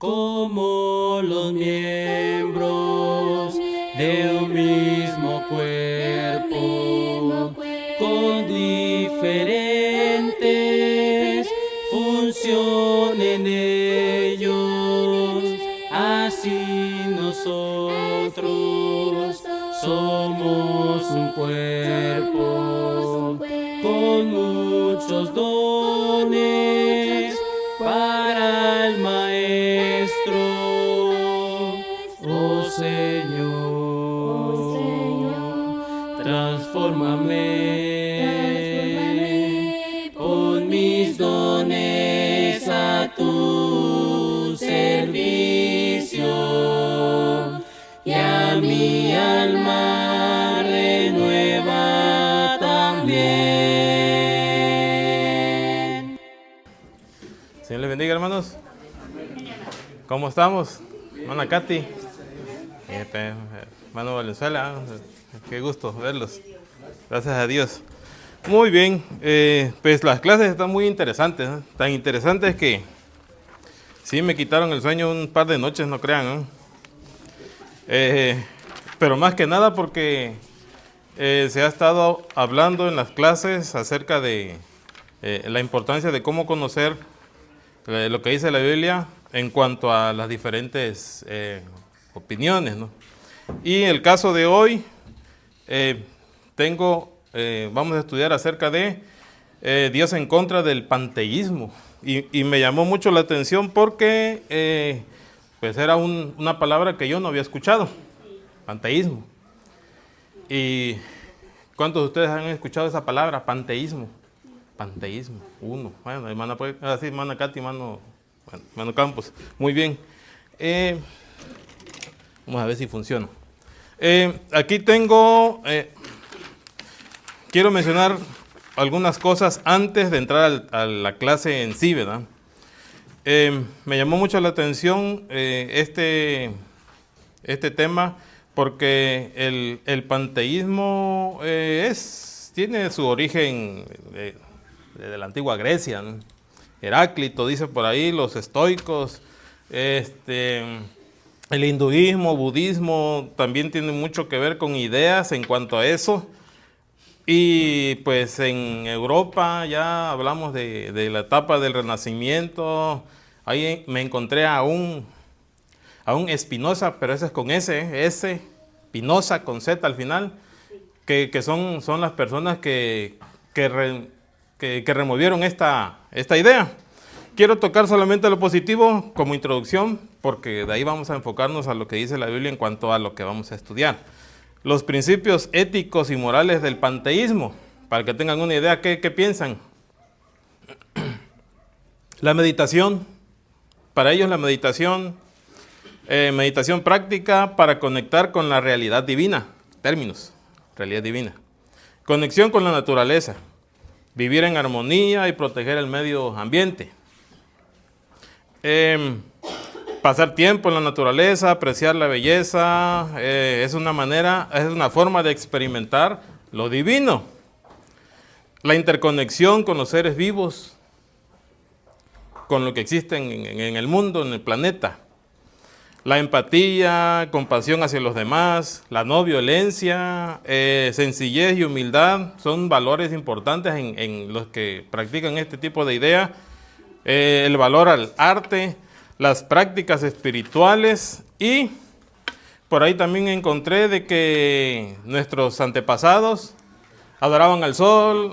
como los miembros de un mismo cuerpo, con diferentes funciones en ellos, así nosotros somos un cuerpo, con muchos dones para el Maestro. Oh Señor, transfórmame, pon mis dones a tu servicio y a mi alma renueva también. Señor les bendiga, hermanos. ¿Cómo estamos? Hermana Katy, hermano Valenzuela, qué gusto verlos. Gracias a Dios. Muy bien, pues las clases están muy interesantes, ¿no? Tan interesantes que sí me quitaron el sueño un par de noches, no crean, ¿no? Pero más que nada porque se ha estado hablando en las clases acerca de la importancia de cómo conocer lo que dice la Biblia en cuanto a las diferentes opiniones, ¿no? Y el caso de hoy, vamos a estudiar acerca de Dios en contra del panteísmo. Y me llamó mucho la atención porque pues era una palabra que yo no había escuchado, panteísmo. ¿Y cuántos de ustedes han escuchado esa palabra, panteísmo? Panteísmo, uno. Bueno, hermana, así, hermana Katy, hermano Campos. Muy bien. Vamos a ver si funciona. Aquí quiero mencionar algunas cosas antes de entrar a la clase en sí, ¿verdad? Me llamó mucho la atención este tema porque el panteísmo tiene su origen de la antigua Grecia, ¿no? Heráclito dice por ahí, los estoicos, el hinduismo, budismo también tiene mucho que ver con ideas en cuanto a eso. Y pues en Europa ya hablamos de la etapa del Renacimiento. Ahí me encontré a un Spinoza, pero ese es con S, Spinoza con Z al final, que son las personas que removieron esta idea. Quiero tocar solamente lo positivo como introducción, porque de ahí vamos a enfocarnos a lo que dice la Biblia en cuanto a lo que vamos a estudiar. Los principios éticos y morales del panteísmo, para que tengan una idea, ¿qué piensan? La meditación, para ellos la meditación práctica para conectar con la realidad divina, términos, realidad divina. Conexión con la naturaleza, vivir en armonía y proteger el medio ambiente. Pasar tiempo en la naturaleza, apreciar la belleza, es una forma de experimentar lo divino. La interconexión con los seres vivos, con lo que existe en el mundo, en el planeta. La empatía, compasión hacia los demás, la no violencia, sencillez y humildad son valores importantes en los que practican este tipo de idea. El valor al arte, las prácticas espirituales, y por ahí también encontré de que nuestros antepasados adoraban al sol,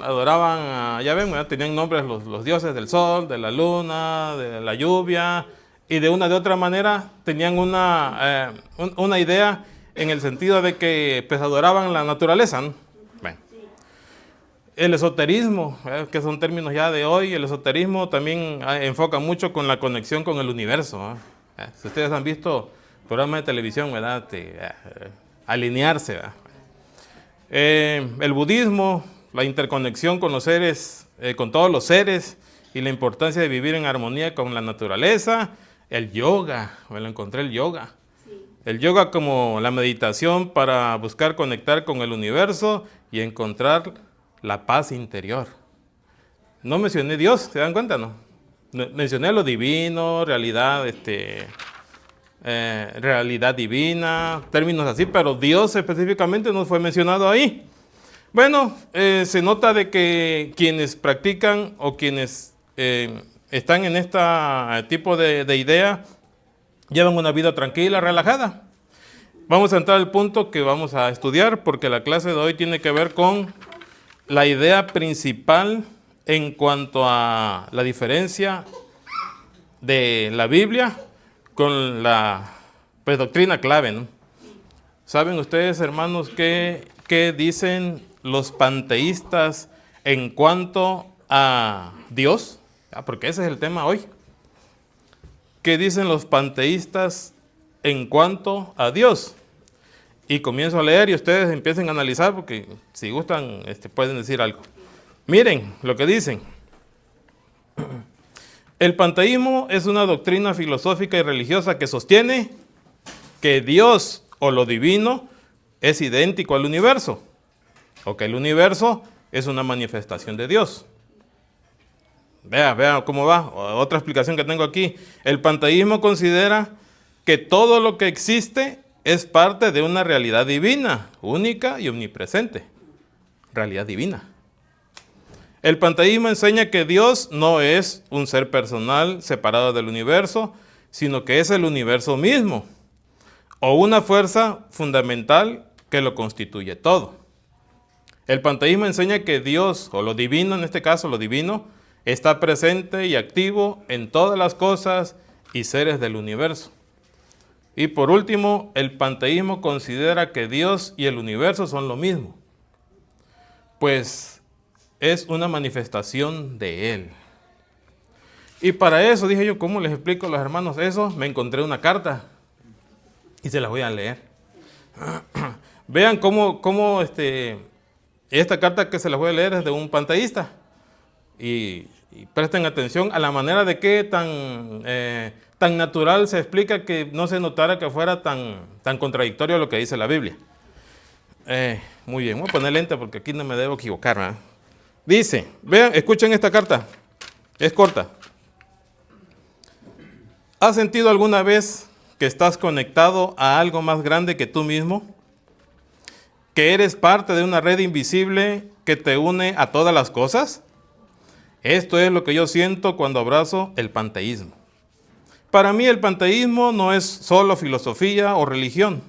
ya ven, tenían nombres los dioses del sol, de la luna, de la lluvia, y de una de otra manera tenían una idea en el sentido de que pues adoraban la naturaleza, ¿no? Bueno. El esoterismo, que son términos ya de hoy, el esoterismo también enfoca mucho con la conexión con el universo, ¿no? Si ustedes han visto programas de televisión, ¿verdad? Alinearse, ¿verdad? El budismo, la interconexión con los seres, con todos los seres, y la importancia de vivir en armonía con la naturaleza. El yoga, encontré el yoga. Sí. El yoga como la meditación para buscar conectar con el universo y encontrar la paz interior. No mencioné Dios, ¿se dan cuenta, no? Mencioné lo divino, realidad, realidad divina, términos así, pero Dios específicamente no fue mencionado ahí. Bueno, se nota de que quienes practican o quienes están en este tipo de idea llevan una vida tranquila, relajada. Vamos a entrar al punto que vamos a estudiar porque la clase de hoy tiene que ver con la idea principal en cuanto a la diferencia de la Biblia con la doctrina clave, ¿no? ¿Saben ustedes, hermanos, qué dicen los panteístas en cuanto a Dios? Porque ese es el tema hoy. ¿Qué dicen los panteístas en cuanto a Dios? Y comienzo a leer y ustedes empiecen a analizar porque si gustan pueden decir algo. Miren lo que dicen. El panteísmo es una doctrina filosófica y religiosa que sostiene que Dios o lo divino es idéntico al universo, o que el universo es una manifestación de Dios. Vea cómo va. Otra explicación que tengo aquí. El panteísmo considera que todo lo que existe es parte de una realidad divina, única y omnipresente. Realidad divina. El panteísmo enseña que Dios no es un ser personal separado del universo, sino que es el universo mismo, o una fuerza fundamental que lo constituye todo. El panteísmo enseña que Dios, o lo divino, en este caso lo divino, está presente y activo en todas las cosas y seres del universo. Y por último, el panteísmo considera que Dios y el universo son lo mismo, pues es una manifestación de Él. Y para eso dije yo, ¿cómo les explico a los hermanos eso? Me encontré una carta y se las voy a leer. Vean cómo esta carta que se las voy a leer es de un panteísta. Y presten atención a la manera de que tan natural se explica que no se notara que fuera tan contradictorio a lo que dice la Biblia. Muy bien, voy a poner lente porque aquí no me debo equivocar, ¿verdad? Dice, vean, escuchen esta carta, es corta. ¿Has sentido alguna vez que estás conectado a algo más grande que tú mismo? ¿Que eres parte de una red invisible que te une a todas las cosas? Esto es lo que yo siento cuando abrazo el panteísmo. Para mí el panteísmo no es solo filosofía o religión,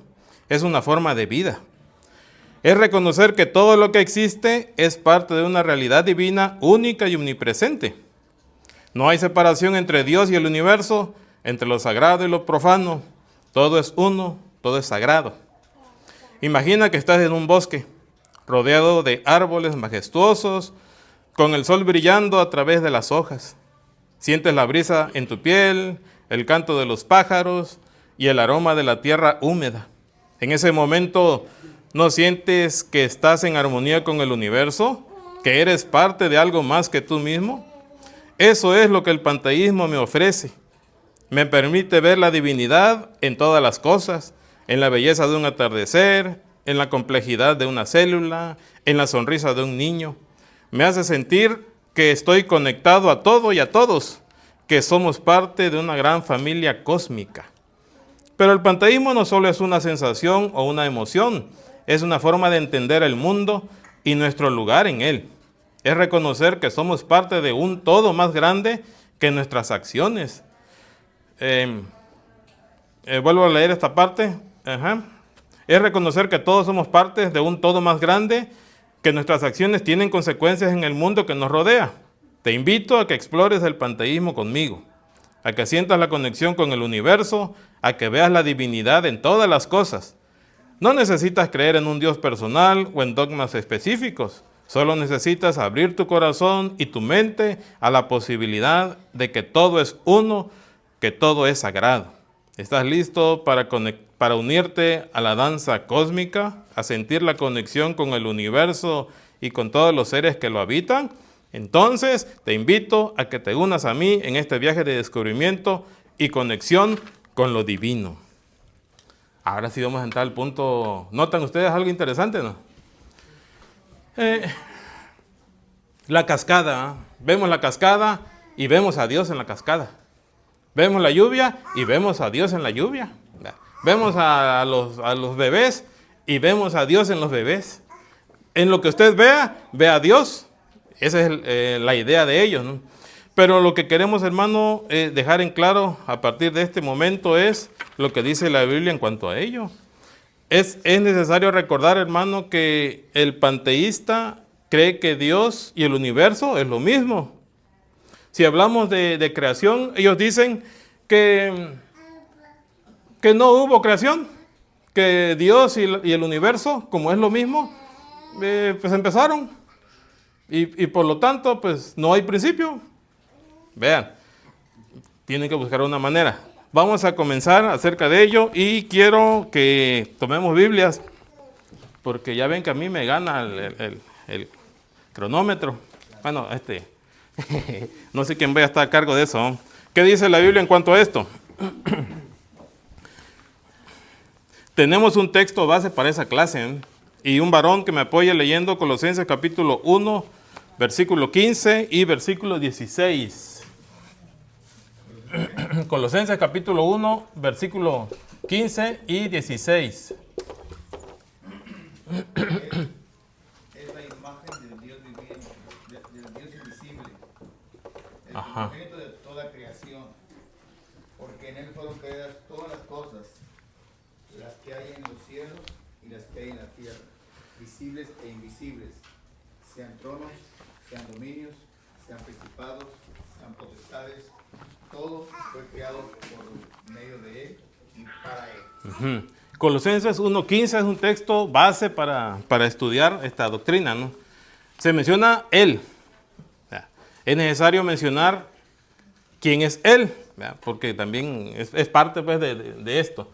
es una forma de vida. Es reconocer que todo lo que existe es parte de una realidad divina única y omnipresente. No hay separación entre Dios y el universo, entre lo sagrado y lo profano. Todo es uno, todo es sagrado. Imagina que estás en un bosque, rodeado de árboles majestuosos, con el sol brillando a través de las hojas. Sientes la brisa en tu piel, el canto de los pájaros y el aroma de la tierra húmeda. En ese momento, ¿no sientes que estás en armonía con el universo? ¿Que eres parte de algo más que tú mismo? Eso es lo que el panteísmo me ofrece. Me permite ver la divinidad en todas las cosas, en la belleza de un atardecer, en la complejidad de una célula, en la sonrisa de un niño. Me hace sentir que estoy conectado a todo y a todos, que somos parte de una gran familia cósmica. Pero el panteísmo no solo es una sensación o una emoción, es una forma de entender el mundo y nuestro lugar en él. Es reconocer que somos parte de un todo más grande que nuestras acciones. Vuelvo a leer esta parte. Es reconocer que todos somos parte de un todo más grande, que nuestras acciones tienen consecuencias en el mundo que nos rodea. Te invito a que explores el panteísmo conmigo, a que sientas la conexión con el universo, a que veas la divinidad en todas las cosas. No necesitas creer en un Dios personal o en dogmas específicos. Solo necesitas abrir tu corazón y tu mente a la posibilidad de que todo es uno, que todo es sagrado. ¿Estás listo para unirte a la danza cósmica, a sentir la conexión con el universo y con todos los seres que lo habitan? Entonces, te invito a que te unas a mí en este viaje de descubrimiento y conexión con lo divino. Ahora sí vamos a entrar al punto. ¿Notan ustedes algo interesante, no? La cascada. Vemos la cascada y vemos a Dios en la cascada. Vemos la lluvia y vemos a Dios en la lluvia. Vemos a los bebés y vemos a Dios en los bebés. En lo que usted vea, ve a Dios. Esa es la idea de ellos, ¿no? Pero lo que queremos, hermano, dejar en claro a partir de este momento es lo que dice la Biblia en cuanto a ello. Es necesario recordar, hermano, que el panteísta cree que Dios y el universo es lo mismo. Si hablamos de creación, ellos dicen que no hubo creación, que Dios y el universo, como es lo mismo, pues empezaron. Y por lo tanto, pues no hay principio. Vean, tienen que buscar una manera. Vamos a comenzar acerca de ello y quiero que tomemos Biblias, porque ya ven que a mí me gana el cronómetro. Bueno, no sé quién vaya a estar a cargo de eso. ¿Qué dice la Biblia en cuanto a esto? Tenemos un texto base para esa clase, y un varón que me apoya leyendo Colosenses capítulo 1, versículo 15 y versículo 16. Colosenses capítulo 1, versículo 15 y 16. Es la imagen del Dios viviente, del Dios invisible, el Ajá. primogénito de toda creación, porque en él fueron creadas todas las cosas, las que hay en los cielos y las que hay en la tierra, visibles e invisibles, sean tronos, sean dominios, sean principados, sean potestades, todo fue creado por medio de él y para él. Colosenses 1.15 es un texto base para estudiar esta doctrina, ¿no? Se menciona Él. Es necesario mencionar quién es Él, ¿verdad? Porque también es parte, pues, de esto.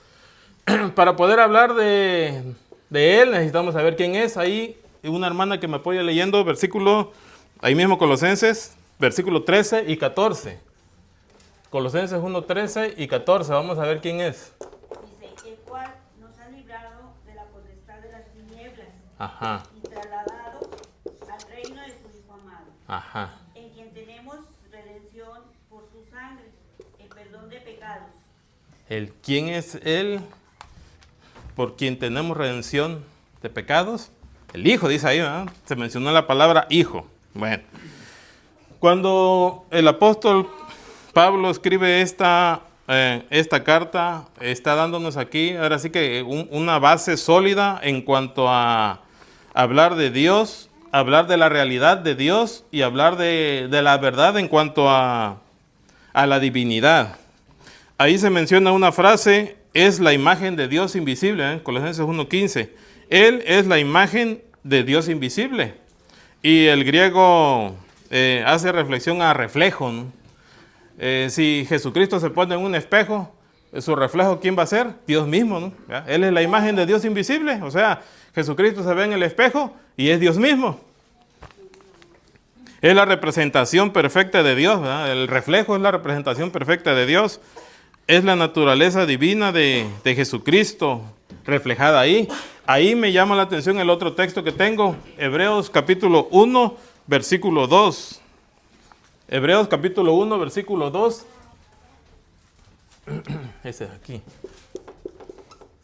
Para poder hablar de Él necesitamos saber quién es. Ahí una hermana que me apoya leyendo versículo, ahí mismo Colosenses, versículo 13 y 14. Colosenses 1.13 y 14, vamos a ver quién es. Dice, el cual nos ha librado de la potestad de las tinieblas Ajá, y trasladado al reino de su Hijo amado, ajá. en quien tenemos redención por su sangre, el perdón de pecados. ¿Quién es Él por quien tenemos redención de pecados? El Hijo, dice ahí, ¿verdad? Se mencionó la palabra Hijo. Bueno, cuando el apóstol Pablo escribe esta carta, está dándonos aquí, ahora sí que una base sólida en cuanto a hablar de Dios, hablar de la realidad de Dios y hablar de la verdad en cuanto a la divinidad. Ahí se menciona una frase, es la imagen de Dios invisible, Colosenses 1.15. Él es la imagen de Dios invisible. Y el griego hace reflexión a reflejo, ¿no? Si Jesucristo se pone en un espejo, su reflejo, ¿quién va a ser? Dios mismo, ¿no? ¿Ya? Él es la imagen de Dios invisible. O sea, Jesucristo se ve en el espejo y es Dios mismo. Es la representación perfecta de Dios, ¿verdad? El reflejo es la representación perfecta de Dios. Es la naturaleza divina de Jesucristo reflejada ahí. Ahí me llama la atención el otro texto que tengo, Hebreos capítulo 1, versículo 2. Hebreos capítulo 1, versículo 2. Ese es aquí.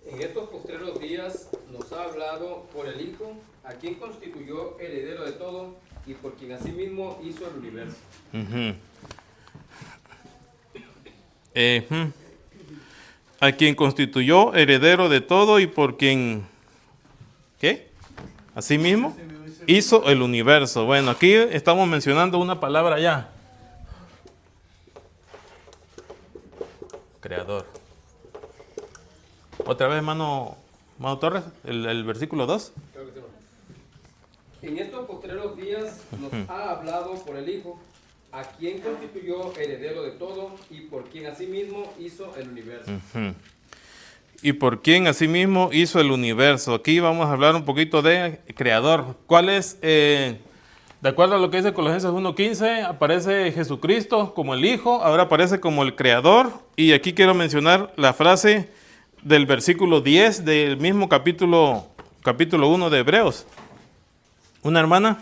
En estos postreros días nos ha hablado por el Hijo, a quien constituyó heredero de todo y por quien asimismo hizo el universo. A quien constituyó heredero de todo y por quien, ¿qué? Asimismo hizo el universo. Bueno, aquí estamos mencionando una palabra ya. Creador. Otra vez, hermano Torres, el versículo 2. En estos postreros días nos ha hablado por el Hijo, a quien constituyó heredero de todo y por quien asimismo hizo el universo. Y por quien asimismo hizo el universo. Aquí vamos a hablar un poquito de creador. ¿Cuál es? De acuerdo a lo que dice Colosenses 1.15, aparece Jesucristo como el Hijo, ahora aparece como el creador. Y aquí quiero mencionar la frase del versículo 10 del mismo capítulo 1 de Hebreos. Una hermana,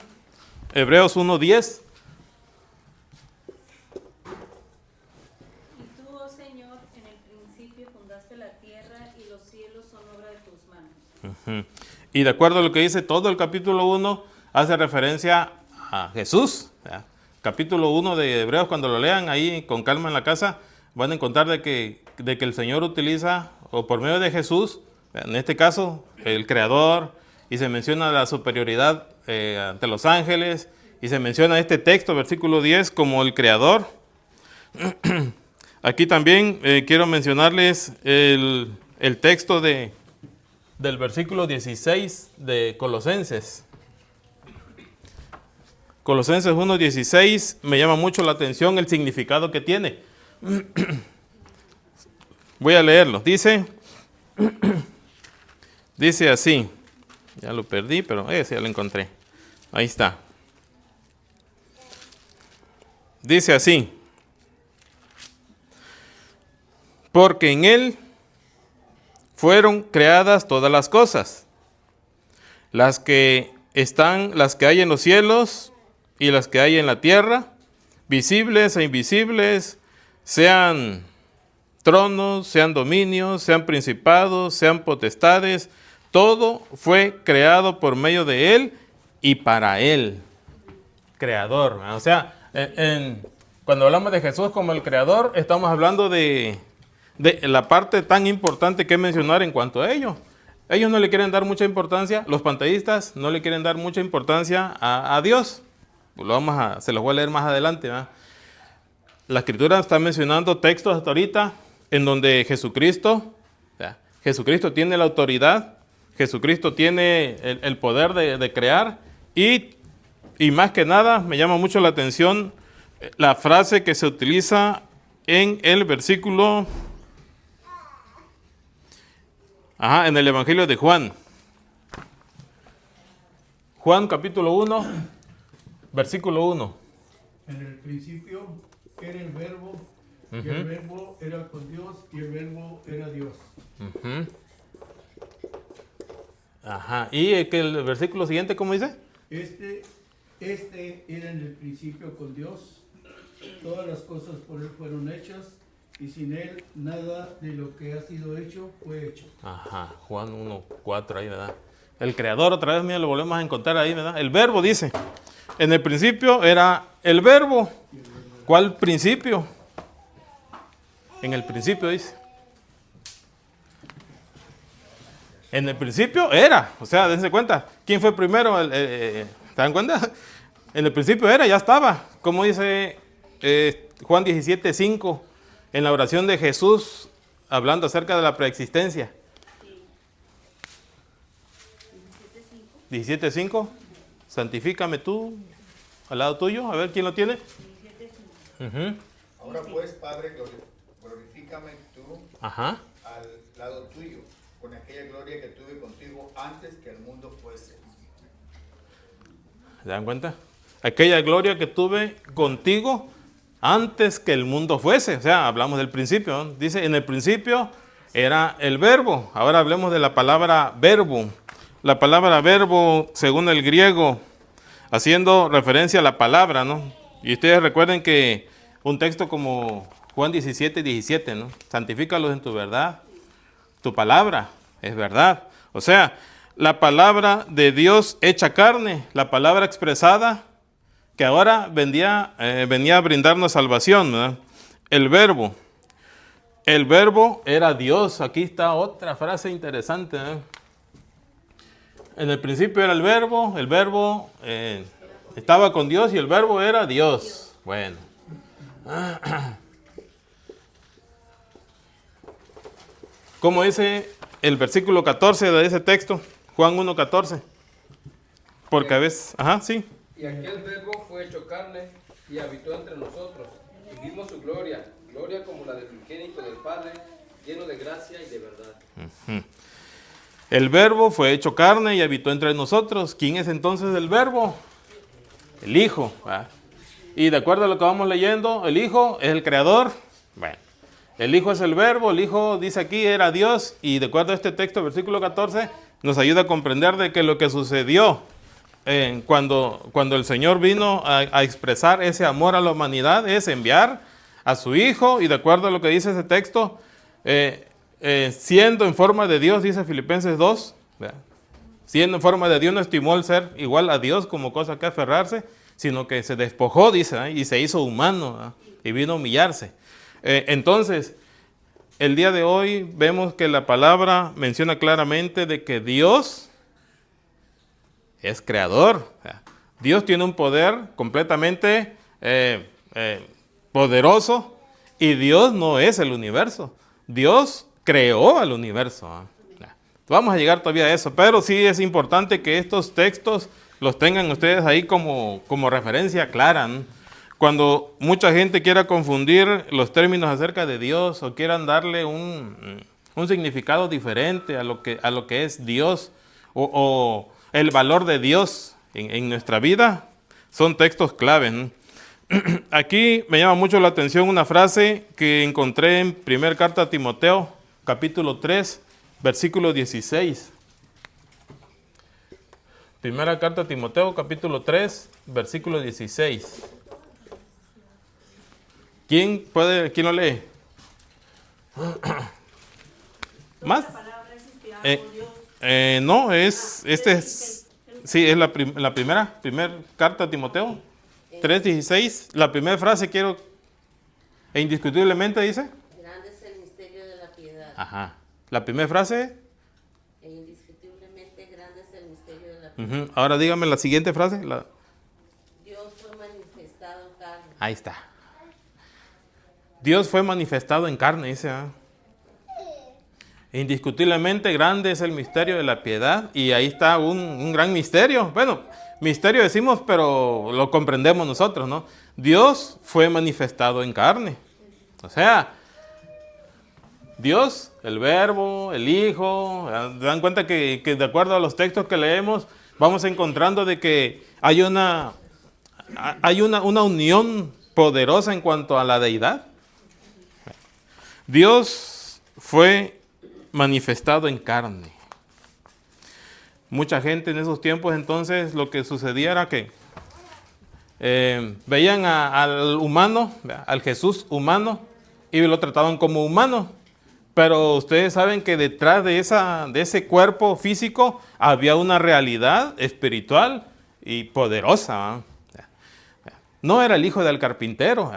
Hebreos 1.10. fundaste la tierra y los cielos son obra de tus manos. Ujú. Y de acuerdo a lo que dice todo el capítulo 1, hace referencia a Jesús. ¿Verdad? Capítulo 1 de Hebreos, cuando lo lean ahí con calma en la casa, van a encontrar de que el Señor utiliza, o por medio de Jesús, en este caso, el Creador, y se menciona la superioridad ante los ángeles, y se menciona este texto, versículo 10, como el Creador. Aquí también quiero mencionarles el texto del versículo 16 de Colosenses. Colosenses 1:16 me llama mucho la atención el significado que tiene. Voy a leerlo. Dice así. Ya lo perdí, pero ese ya lo encontré. Ahí está. Dice así. Porque en Él fueron creadas todas las cosas, las que hay en los cielos y las que hay en la tierra, visibles e invisibles, sean tronos, sean dominios, sean principados, sean potestades, todo fue creado por medio de Él y para Él. Creador. O sea, cuando hablamos de Jesús como el Creador, estamos hablando de la parte tan importante que mencionar en cuanto a ello. Ellos no le quieren dar mucha importancia, los panteístas no le quieren dar mucha importancia a Dios. Se los voy a leer más adelante, ¿verdad? La Escritura está mencionando textos hasta ahorita en donde Jesucristo tiene la autoridad, Jesucristo tiene el poder de crear y más que nada me llama mucho la atención la frase que se utiliza en el versículo, en el Evangelio de Juan. Juan capítulo 1, versículo 1. En el principio era el verbo, y el verbo era con Dios, y el verbo era Dios. ¿Y el versículo siguiente cómo dice? Este era en el principio con Dios. Todas las cosas por Él fueron hechas, y sin Él nada de lo que ha sido hecho fue hecho. Juan 1:4 ahí, ¿verdad? El Creador, otra vez, mira, lo volvemos a encontrar ahí, ¿verdad? El verbo dice, en el principio era el verbo. ¿Cuál principio? En el principio dice. En el principio era, o sea, dense cuenta, ¿quién fue primero? ¿Se dan cuenta? En el principio era, ya estaba. Como dice Juan 17:5, en la oración de Jesús, hablando acerca de la preexistencia. 17:5, santifícame tú, al lado tuyo, a ver quién lo tiene. Ahora pues, Padre, glorifícame tú al lado tuyo, con aquella gloria que tuve contigo antes que el mundo fuese. ¿Se dan cuenta? Aquella gloria que tuve contigo antes que el mundo fuese. O sea, hablamos del principio, ¿no? Dice, en el principio era el verbo. Ahora hablemos de la palabra verbo. La palabra verbo, según el griego, haciendo referencia a la palabra, ¿no? Y ustedes recuerden que un texto como Juan 17:17, ¿no? Santifícalos en tu verdad. Tu palabra es verdad. O sea, la palabra de Dios hecha carne, la palabra expresada, que ahora venía a brindarnos salvación, ¿verdad? El verbo era Dios. Aquí está otra frase interesante, ¿eh? En el principio era el verbo estaba con Dios y el verbo era Dios. Bueno. ¿Cómo dice el versículo 14 de ese texto? Juan 1:14. Porque a veces, sí. Y aquel verbo fue hecho carne y habitó entre nosotros, y vimos su gloria como la del unigénito del Padre, lleno de gracia y de verdad. El verbo fue hecho carne y habitó entre nosotros. ¿Quién es entonces el verbo? El Hijo. Y de acuerdo a lo que vamos leyendo, el Hijo es el Creador. Bueno, el Hijo es el verbo, el Hijo dice aquí era Dios, y de acuerdo a este texto, versículo 14, nos ayuda a comprender de que lo que sucedió cuando el Señor vino a expresar ese amor a la humanidad es enviar a su Hijo, y de acuerdo a lo que dice ese texto, siendo en forma de Dios, dice Filipenses 2, ¿verdad? Siendo en forma de Dios, no estimó el ser igual a Dios como cosa que aferrarse, sino que se despojó, dice, ¿verdad? Y se hizo humano, ¿verdad? Y vino a humillarse. Entonces, el día de hoy vemos que la palabra menciona claramente de que Dios es creador. Dios tiene un poder completamente poderoso, y Dios no es el universo. Dios creó al universo. Vamos a llegar todavía a eso, pero sí es importante que estos textos los tengan ustedes ahí como referencia clara, ¿no? Cuando mucha gente quiera confundir los términos acerca de Dios o quieran darle un significado diferente a lo que es Dios o el valor de Dios en nuestra vida, son textos claves, ¿no? Aquí me llama mucho la atención una frase que encontré en primera carta a Timoteo, capítulo 3, versículo 16. Primera carta a Timoteo, capítulo 3, versículo 16. ¿Quién lo lee? ¿Más? La palabra es inspirada por Dios. No, sí, es la primera carta a Timoteo, 3:16. La primera frase indiscutiblemente dice. Grande es el misterio de la piedad. Ajá. La primera frase. E indiscutiblemente grande es el misterio de la piedad. Ahora dígame la siguiente frase. Dios fue manifestado en carne. Ahí está. Dios fue manifestado en carne, dice. Indiscutiblemente grande es el misterio de la piedad, y ahí está un gran misterio. Bueno, misterio decimos, pero lo comprendemos nosotros, ¿no? Dios fue manifestado en carne. O sea, Dios, el Verbo, el Hijo, se dan cuenta que de acuerdo a los textos que leemos, vamos encontrando de que hay una unión poderosa en cuanto a la deidad. Dios fue manifestado en carne. Mucha gente en esos tiempos, entonces, lo que sucedía era que veían al humano, al Jesús humano, y lo trataban como humano. Pero ustedes saben que detrás de ese cuerpo físico había una realidad espiritual y poderosa. No era el hijo del carpintero,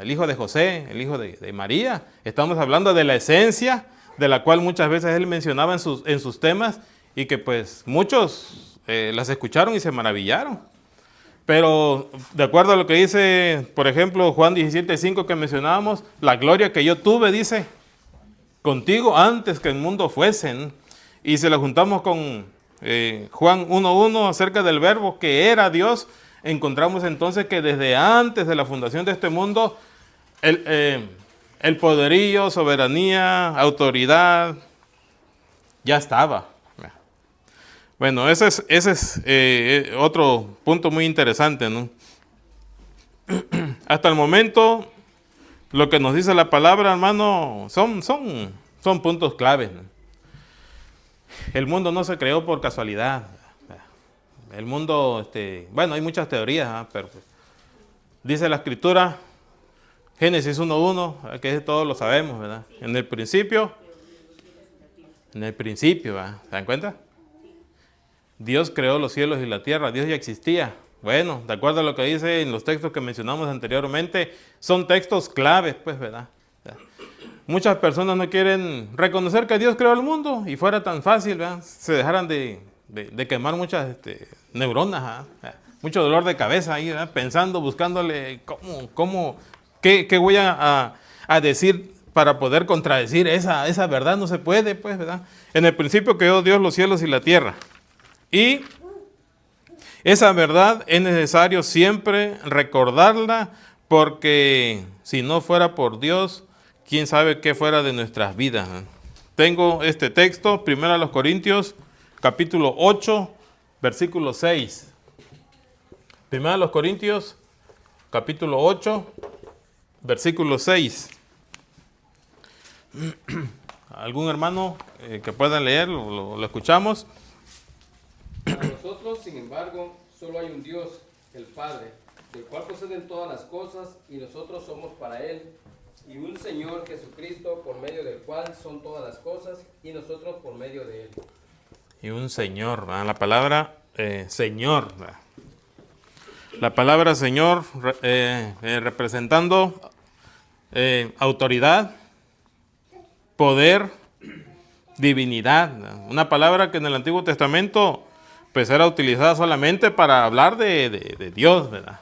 el hijo de José, el hijo de María. Estamos hablando de la esencia, de la cual muchas veces él mencionaba en sus temas, y que pues muchos las escucharon y se maravillaron. Pero de acuerdo a lo que dice, por ejemplo, Juan 17:5 que mencionábamos, la gloria que yo tuve, dice, contigo antes que el mundo fuesen. Y si la juntamos con Juan 1:1 acerca del Verbo que era Dios, encontramos entonces que desde antes de la fundación de este mundo, el poderío, soberanía, autoridad, ya estaba. Bueno, ese es otro punto muy interesante, ¿no? Hasta el momento, lo que nos dice la palabra, hermano, son puntos claves, ¿no? El mundo no se creó por casualidad. El mundo, bueno, hay muchas teorías, pero pues, dice la Escritura, Génesis 1:1, que todos lo sabemos, ¿verdad? En el principio, ¿verdad? ¿Se dan cuenta? Dios creó los cielos y la tierra, Dios ya existía. Bueno, de acuerdo a lo que dice en los textos que mencionamos anteriormente, son textos claves, pues, ¿verdad? Muchas personas no quieren reconocer que Dios creó el mundo, y fuera tan fácil, ¿verdad? Se dejaran de quemar muchas neuronas, mucho dolor de cabeza ahí, ¿verdad? Pensando, buscándole qué voy a decir para poder contradecir esa verdad. No se puede, pues, ¿verdad? En el principio creó Dios los cielos y la tierra, y esa verdad es necesario siempre recordarla, porque si no fuera por Dios, quién sabe qué fuera de nuestras vidas. Tengo este texto, 1 Corintios, capítulo 8, versículo 6. 1 Corintios, capítulo 8, versículo 6. ¿Algún hermano que pueda leer? Lo escuchamos. Para nosotros, sin embargo, solo hay un Dios, el Padre, del cual proceden todas las cosas, y nosotros somos para Él. y un Señor Jesucristo, por medio del cual son todas las cosas, y nosotros por medio de Él. Y un Señor, ¿verdad? La palabra Señor, ¿verdad? La palabra Señor representando autoridad, poder, divinidad, ¿verdad? Una palabra que en el Antiguo Testamento pues era utilizada solamente para hablar de Dios, ¿verdad?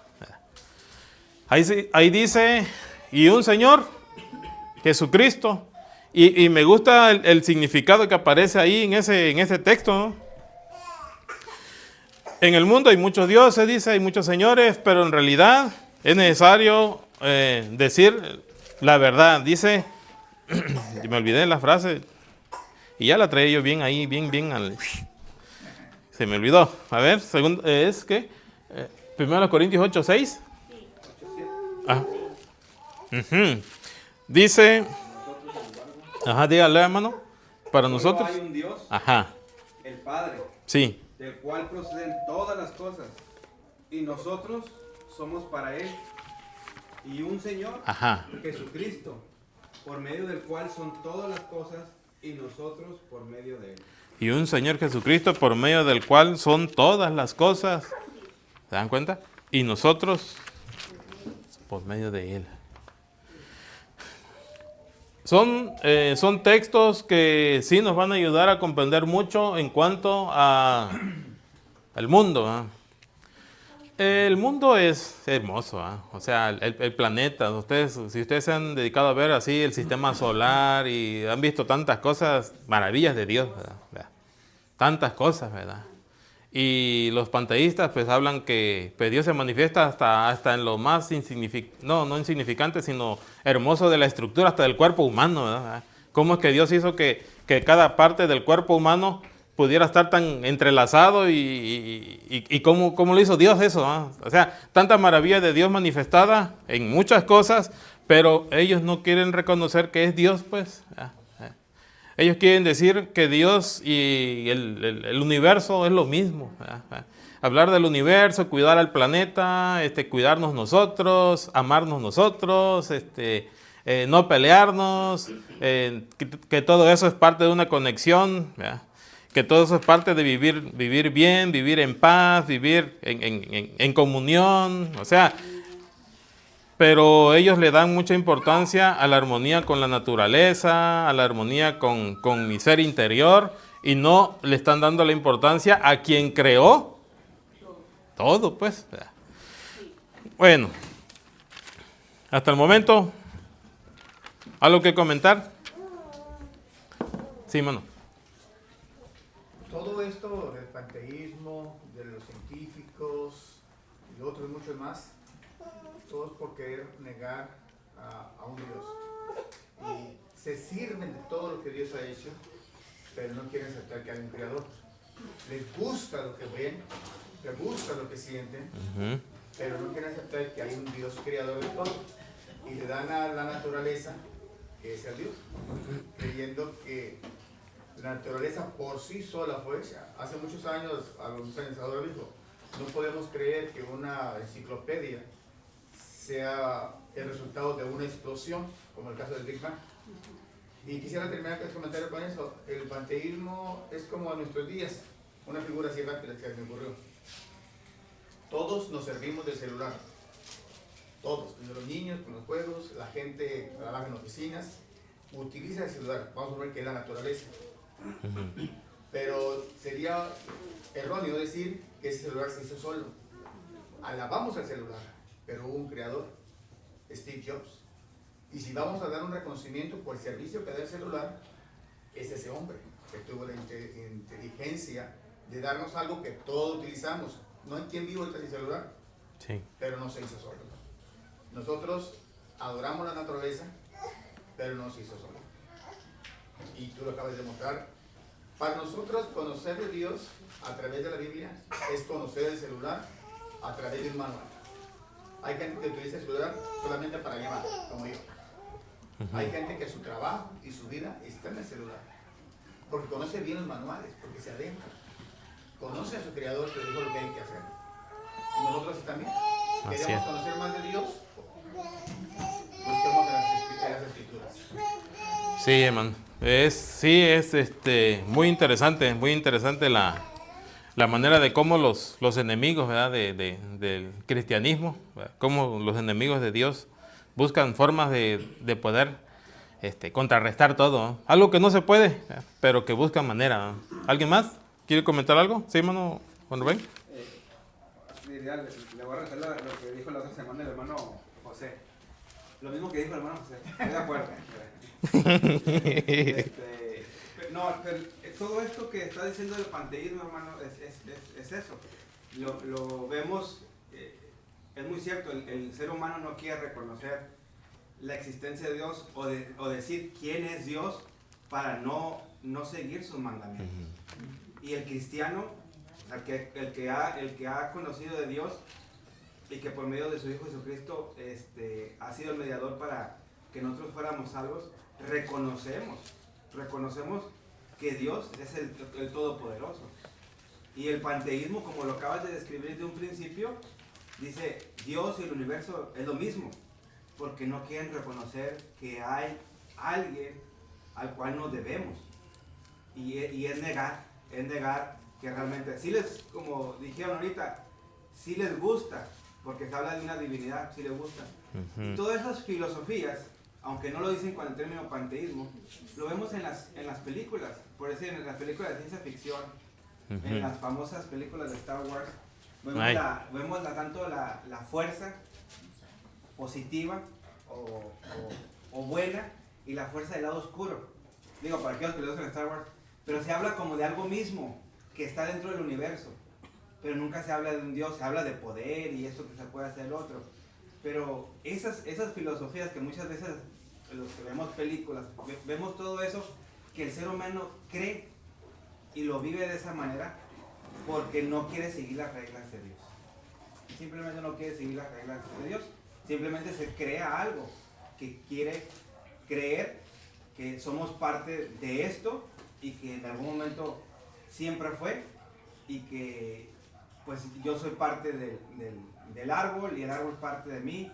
Ahí dice, y un Señor, Jesucristo, y me gusta el significado que aparece ahí en ese texto, ¿no? En el mundo hay muchos dioses, dice, hay muchos señores, pero en realidad es necesario decir la verdad. Dice, me olvidé la frase, y ya la traía yo bien ahí, bien, se me olvidó. A ver, es que, 1 Corintios 8:6. Ah. Dice, dígale, hermano, para nosotros. Hay un Dios, el Padre, Sí. del cual proceden todas las cosas, y nosotros somos para Él, y un Señor, Jesucristo, por medio del cual son todas las cosas, y nosotros por medio de Él. Y un Señor Jesucristo, por medio del cual son todas las cosas. ¿Se dan cuenta? Y nosotros por medio de Él. Son textos que sí nos van a ayudar a comprender mucho en cuanto al mundo, ¿eh? El mundo es hermoso, ¿eh? O sea, el planeta. Si ustedes se han dedicado a ver así el sistema solar y han visto tantas cosas, maravillas de Dios, ¿verdad? Tantas cosas, ¿verdad? Y los panteístas pues hablan que pues, Dios se manifiesta hasta en lo más no insignificante, sino hermoso de la estructura, hasta del cuerpo humano, ¿verdad? ¿Cómo es que Dios hizo que cada parte del cuerpo humano pudiera estar tan entrelazado y cómo lo hizo Dios eso, ¿no? O sea, tanta maravilla de Dios manifestada en muchas cosas, pero ellos no quieren reconocer que es Dios, pues. Ellos quieren decir que Dios y el universo es lo mismo. Hablar del universo, cuidar al planeta, cuidarnos nosotros, amarnos nosotros, no pelearnos, que todo eso es parte de una conexión, ¿verdad? Que todo eso es parte de vivir bien, vivir en paz, vivir en comunión, o sea, pero ellos le dan mucha importancia a la armonía con la naturaleza, a la armonía con mi ser interior, y no le están dando la importancia a quien creó todo, pues. Bueno, hasta el momento, ¿algo que comentar? Sí, mano. Todo esto del panteísmo, de los científicos y otros muchos más, todo es por querer negar a un Dios. Y se sirven de todo lo que Dios ha hecho, pero no quieren aceptar que hay un creador. Les gusta lo que ven, les gusta lo que sienten, pero no quieren aceptar que hay un Dios creador de todo. Y le dan a la naturaleza, que es el Dios, creyendo que la naturaleza por sí sola fue hecha. Hace muchos años, algún pensador dijo, no podemos creer que una enciclopedia sea el resultado de una explosión, como el caso del Big Bang. Y quisiera terminar este comentario con eso. El panteísmo es como en nuestros días, una figura así rápida que me ocurrió. Todos nos servimos del celular. Todos, desde los niños, con los juegos, la gente que trabaja en oficinas, utiliza el celular. Vamos a ver que es la naturaleza. Pero sería erróneo decir que ese celular se hizo solo. Alabamos al celular, pero hubo un creador, Steve Jobs. Y si vamos a dar un reconocimiento por el servicio que da el celular, es ese hombre que tuvo la inteligencia de darnos algo que todos utilizamos. No hay quien vive ahorita sin celular, sí, pero no se hizo solo. Nosotros adoramos la naturaleza, pero no se hizo solo. Y tú lo acabas de mostrar. Para nosotros conocer de Dios a través de la Biblia es conocer el celular a través de un manual. Hay gente que utiliza el celular solamente para llamar, como yo. Hay gente que su trabajo y su vida está en el celular, porque conoce bien los manuales, porque se adentra, conoce a su creador que dijo lo que hay que hacer. Y nosotros también queremos conocer más de Dios, busquemos en las Sí, hermano. Es muy interesante la manera de cómo los enemigos, ¿verdad? Del cristianismo, ¿verdad? Cómo los enemigos de Dios buscan formas de poder contrarrestar todo, ¿no? Algo que no se puede, ¿verdad? Pero que buscan manera, ¿no? ¿Alguien más quiere comentar algo? Sí, hermano Juan Rubén. Le voy a resaltar lo que dijo la otra semana el hermano José. Lo mismo que dijo el hermano José. Estoy de acuerdo. Pero todo esto que está diciendo del panteísmo, hermano, es eso. Lo vemos, es muy cierto, el ser humano no quiere reconocer la existencia de Dios o decir quién es Dios para no seguir sus mandamientos. Y el cristiano, el que ha conocido de Dios y que por medio de su Hijo Jesucristo ha sido el mediador para que nosotros fuéramos salvos, reconocemos que Dios es el Todopoderoso. Y el panteísmo, como lo acabas de describir desde un principio, dice Dios y el universo es lo mismo, porque no quieren reconocer que hay alguien al cual nos debemos. Y es negar que realmente, como dijeron ahorita, sí les gusta, porque se habla de una divinidad, sí les gusta. Y todas esas filosofías, aunque no lo dicen con el término panteísmo, lo vemos en las películas, por decir, en las películas de ciencia ficción, en las famosas películas de Star Wars, vemos tanto la fuerza positiva o buena y la fuerza del lado oscuro. Digo, para aquellos que les gustan Star Wars, pero se habla como de algo mismo que está dentro del universo, pero nunca se habla de un Dios, se habla de poder y esto que se puede hacer el otro. Pero esas filosofías que muchas veces los que vemos películas, vemos todo eso que el ser humano cree y lo vive de esa manera porque no quiere seguir las reglas de Dios. Simplemente no quiere seguir las reglas de Dios. Simplemente se crea algo que quiere creer que somos parte de esto y que en algún momento siempre fue y que pues yo soy parte del árbol y el árbol es parte de mí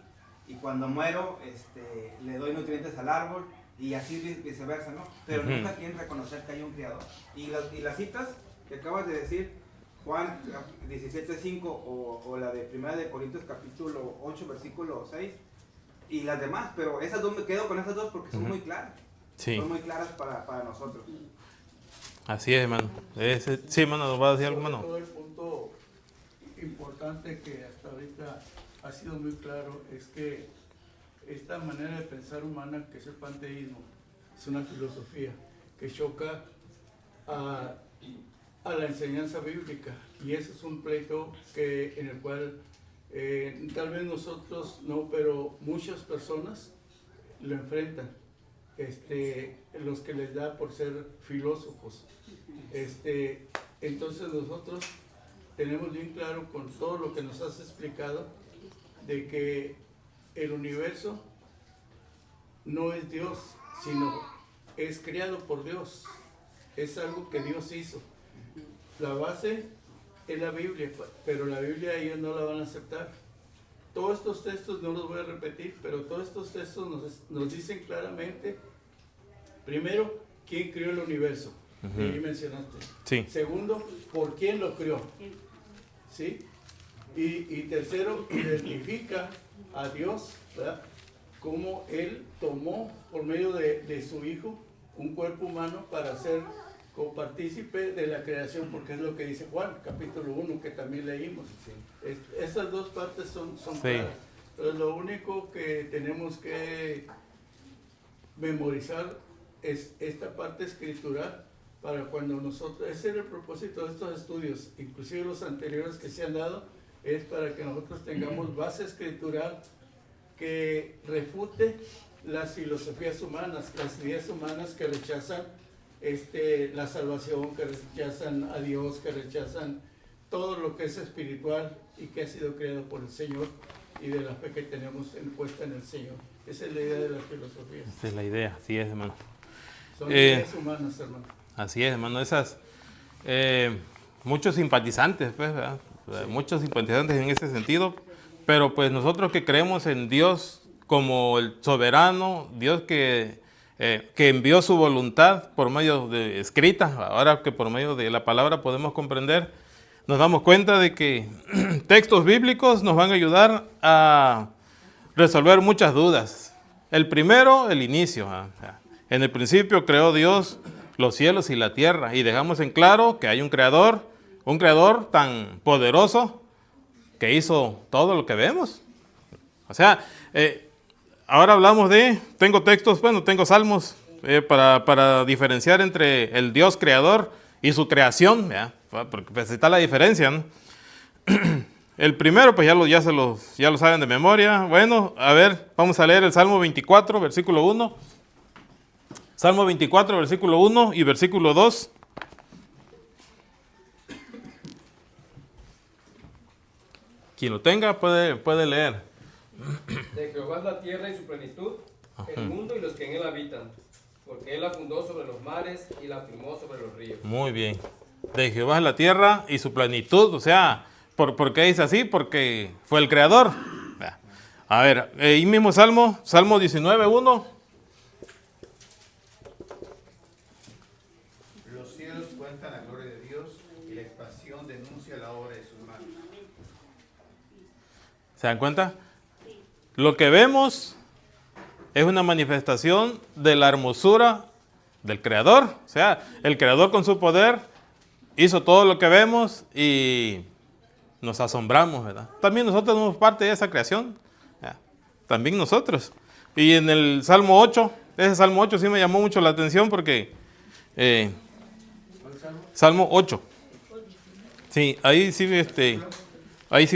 y cuando muero le doy nutrientes al árbol y así viceversa, ¿no? Pero nunca quieren reconocer que hay un creador. Y las citas que acabas de decir, Juan 17:5 o la de 1 de Corintios capítulo 8 versículo 6 y las demás, pero esas dos me quedo con esas dos porque son muy claras. Sí. Son muy claras para nosotros. Así es, hermano. Sí, hermano, ¿va a decir algo, hermano? Todo el punto importante que hasta ahorita ha sido muy claro es que esta manera de pensar humana, que es el panteísmo, es una filosofía que choca a la enseñanza bíblica, y ese es un pleito en el cual tal vez nosotros no, pero muchas personas lo enfrentan, los que les da por ser filósofos. Entonces nosotros tenemos bien claro con todo lo que nos has explicado de que el universo no es Dios, sino es creado por Dios, es algo que Dios hizo. La base es la Biblia, pero la Biblia ellos no la van a aceptar. Todos estos textos no los voy a repetir, pero todos estos textos nos dicen claramente, primero, quién creó el universo. Ahí mencionaste. Sí. Segundo, por quién lo creó. ¿Sí? Y tercero, identifica a Dios, ¿verdad? Cómo Él tomó por medio de su Hijo un cuerpo humano para ser copartícipe de la creación, porque es lo que dice Juan, capítulo 1, que también leímos. Sí. Esas dos partes son claras. Pero lo único que tenemos que memorizar es esta parte escritural para cuando nosotros, ese era el propósito de estos estudios, inclusive los anteriores que se han dado, es para que nosotros tengamos base escritural que refute las filosofías humanas, las ideas humanas que rechazan la salvación, que rechazan a Dios, que rechazan todo lo que es espiritual y que ha sido creado por el Señor y de la fe que tenemos puesta en el Señor. Esa es la idea de la filosofía. Esa es la idea, así es, hermano. Son ideas humanas, hermano. Así es, hermano. Esas, muchos simpatizantes, pues, ¿verdad? Sí. Muchos simpatizantes en ese sentido, pero pues nosotros que creemos en Dios como el soberano, Dios que envió su voluntad por medio de escrita, ahora que por medio de la palabra podemos comprender, nos damos cuenta de que textos bíblicos nos van a ayudar a resolver muchas dudas. El primero, el inicio. En el principio creó Dios los cielos y la tierra, y dejamos en claro que hay un creador tan poderoso que hizo todo lo que vemos. O sea, ahora hablamos tengo textos, tengo salmos para diferenciar entre el Dios creador y su creación, ¿ya? Porque pues está la diferencia, ¿no? El primero, pues ya lo saben de memoria. Bueno, a ver, vamos a leer el Salmo 24, versículo 1. Salmo 24, versículo 1 y versículo 2. Quien lo tenga puede leer. De Jehová es la tierra y su plenitud, el mundo y los que en él habitan, porque él la fundó sobre los mares y la firmó sobre los ríos. Muy bien. De Jehová es la tierra y su plenitud, o sea, ¿por qué dice así? Porque fue el creador. A ver, ahí mismo Salmo 19, 1. Los cielos cuentan la gloria de Dios y la expansión denuncia la obra de sus manos. ¿Se dan cuenta? Lo que vemos es una manifestación de la hermosura del Creador. O sea, el Creador con su poder hizo todo lo que vemos y nos asombramos, ¿verdad? También nosotros somos parte de esa creación. También nosotros. Y en el Salmo 8, ese Salmo 8 sí me llamó mucho la atención porque... Salmo 8. Sí, ahí sí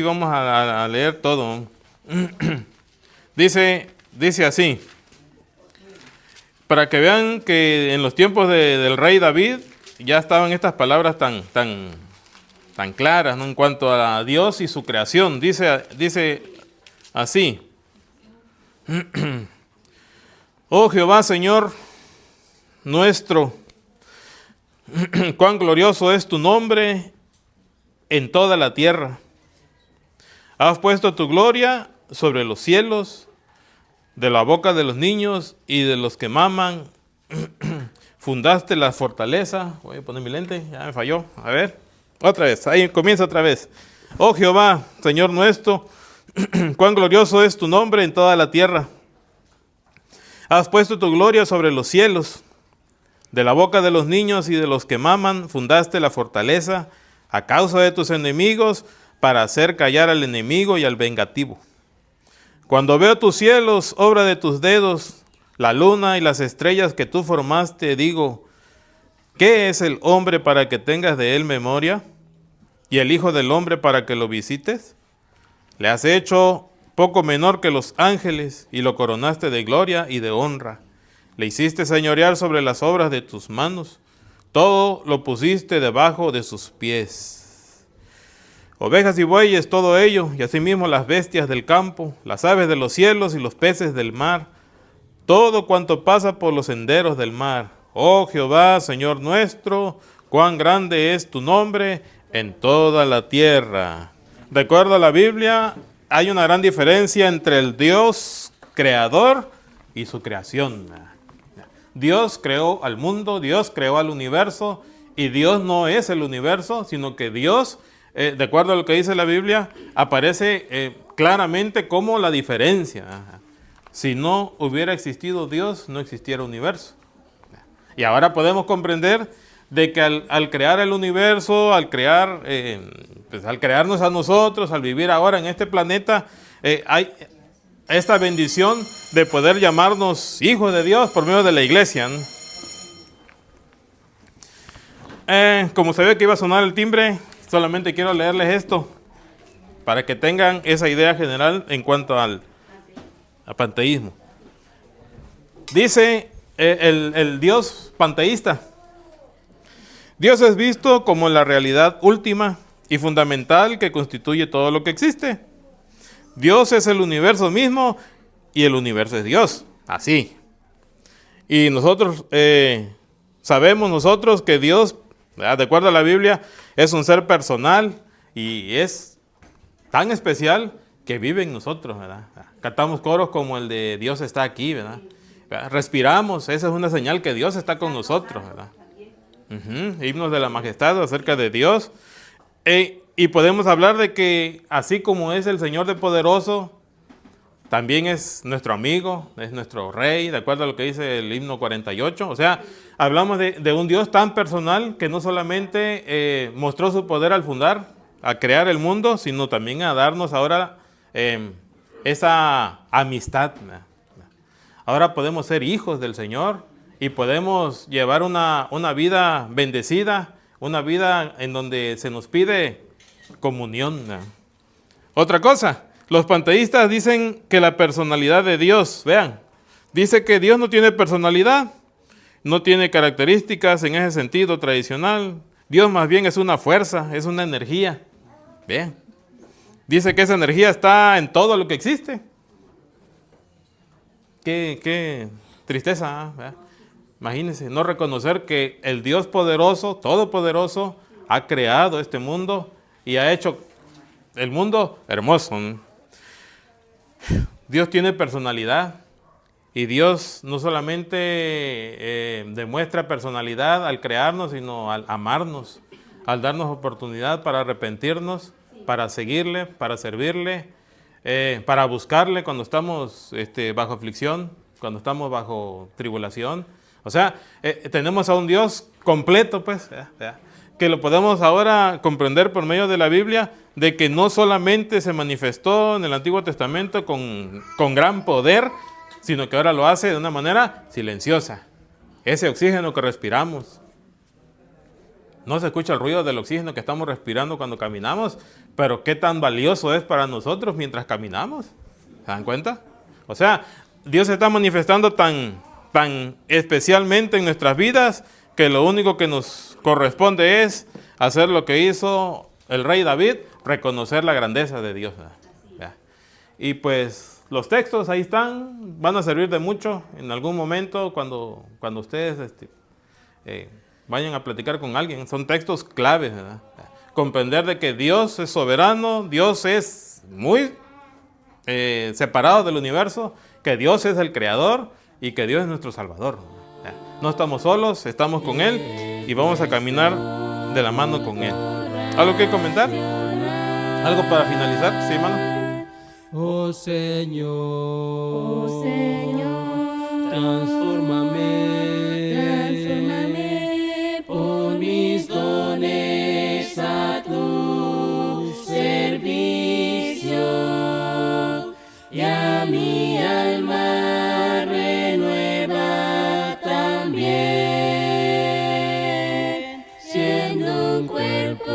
vamos a leer todo. Dice así, para que vean que en los tiempos del rey David ya estaban estas palabras tan claras, ¿no? En cuanto a Dios y su creación. Dice así: Oh Jehová, Señor nuestro, cuán glorioso es tu nombre en toda la tierra. Has puesto tu gloria sobre los cielos, de la boca de los niños y de los que maman. Fundaste la fortaleza. Voy a poner mi lente, ya me falló. A ver, otra vez, ahí comienza otra vez. Oh Jehová, Señor nuestro, cuán glorioso es tu nombre en toda la tierra. Has puesto tu gloria sobre los cielos. De la boca de los niños y de los que maman, fundaste la fortaleza a causa de tus enemigos, para hacer callar al enemigo y al vengativo. Cuando veo tus cielos, obra de tus dedos, la luna y las estrellas que tú formaste, digo, ¿qué es el hombre para que tengas de él memoria? ¿Y el hijo del hombre para que lo visites? Le has hecho poco menor que los ángeles y lo coronaste de gloria y de honra. Le hiciste señorear sobre las obras de tus manos. Todo lo pusiste debajo de sus pies. Ovejas y bueyes, todo ello, y asimismo las bestias del campo, las aves de los cielos y los peces del mar, todo cuanto pasa por los senderos del mar. Oh Jehová, Señor nuestro, cuán grande es tu nombre en toda la tierra. De acuerdo a la Biblia, hay una gran diferencia entre el Dios creador y su creación. Dios creó al mundo, Dios creó al universo, y Dios no es el universo, sino que Dios, de acuerdo a lo que dice la Biblia, aparece claramente como la diferencia. Si no hubiera existido Dios, no existiera universo. Y ahora podemos comprender de que al crear el universo, al crearnos a nosotros, al vivir ahora en este planeta, hay esta bendición de poder llamarnos hijos de Dios por medio de la iglesia, ¿no? Como sabía que iba a sonar el timbre, solamente quiero leerles esto para que tengan esa idea general en cuanto al panteísmo. Dice el Dios panteísta: Dios es visto como la realidad última y fundamental que constituye todo lo que existe. Dios es el universo mismo y el universo es Dios. Así. Y nosotros sabemos que Dios, de acuerdo a la Biblia, es un ser personal y es tan especial que vive en nosotros, ¿verdad? Cantamos coros como el de Dios está aquí, ¿verdad? Respiramos, esa es una señal que Dios está con nosotros, ¿verdad? Himnos de la majestad acerca de Dios. Y podemos hablar de que así como es el Señor de poderoso, también es nuestro amigo, es nuestro rey, de acuerdo a lo que dice el himno 48. O sea, hablamos de un Dios tan personal que no solamente mostró su poder al fundar, a crear el mundo, sino también a darnos ahora esa amistad. Ahora podemos ser hijos del Señor y podemos llevar una vida bendecida, una vida en donde se nos pide comunión. Otra cosa, los panteístas dicen que la personalidad de Dios, vean, dice que Dios no tiene personalidad, no tiene características en ese sentido tradicional. Dios más bien es una fuerza, es una energía. Bien, dice que esa energía está en todo lo que existe. Qué tristeza, ¿verdad? Imagínense, no reconocer que el Dios poderoso, todopoderoso, ha creado este mundo y ha hecho el mundo hermoso, ¿no? Dios tiene personalidad y Dios no solamente demuestra personalidad al crearnos, sino al amarnos, al darnos oportunidad para arrepentirnos, para seguirle, para servirle, para buscarle cuando estamos bajo aflicción, cuando estamos bajo tribulación. O sea, tenemos a un Dios completo, pues, que lo podemos ahora comprender por medio de la Biblia, de que no solamente se manifestó en el Antiguo Testamento con gran poder, sino que ahora lo hace de una manera silenciosa. Ese oxígeno que respiramos, no se escucha el ruido del oxígeno que estamos respirando cuando caminamos, pero qué tan valioso es para nosotros mientras caminamos. ¿Se dan cuenta? O sea, Dios se está manifestando tan especialmente en nuestras vidas que lo único que nos corresponde es hacer lo que hizo el rey David, reconocer la grandeza de Dios. Y pues los textos ahí están, van a servir de mucho en algún momento cuando ustedes vayan a platicar con alguien. Son textos claves, ¿verdad? Comprender de que Dios es soberano, Dios es muy separado del universo, que Dios es el creador y que Dios es nuestro Salvador. No estamos solos, estamos con Él y vamos a caminar de la mano con Él. ¿Algo que comentar? ¿Algo para finalizar? ¿Sí, hermano? Oh Señor, transfórmame, pon mis dones a tu servicio y a mi alma renueva también, siendo un cuerpo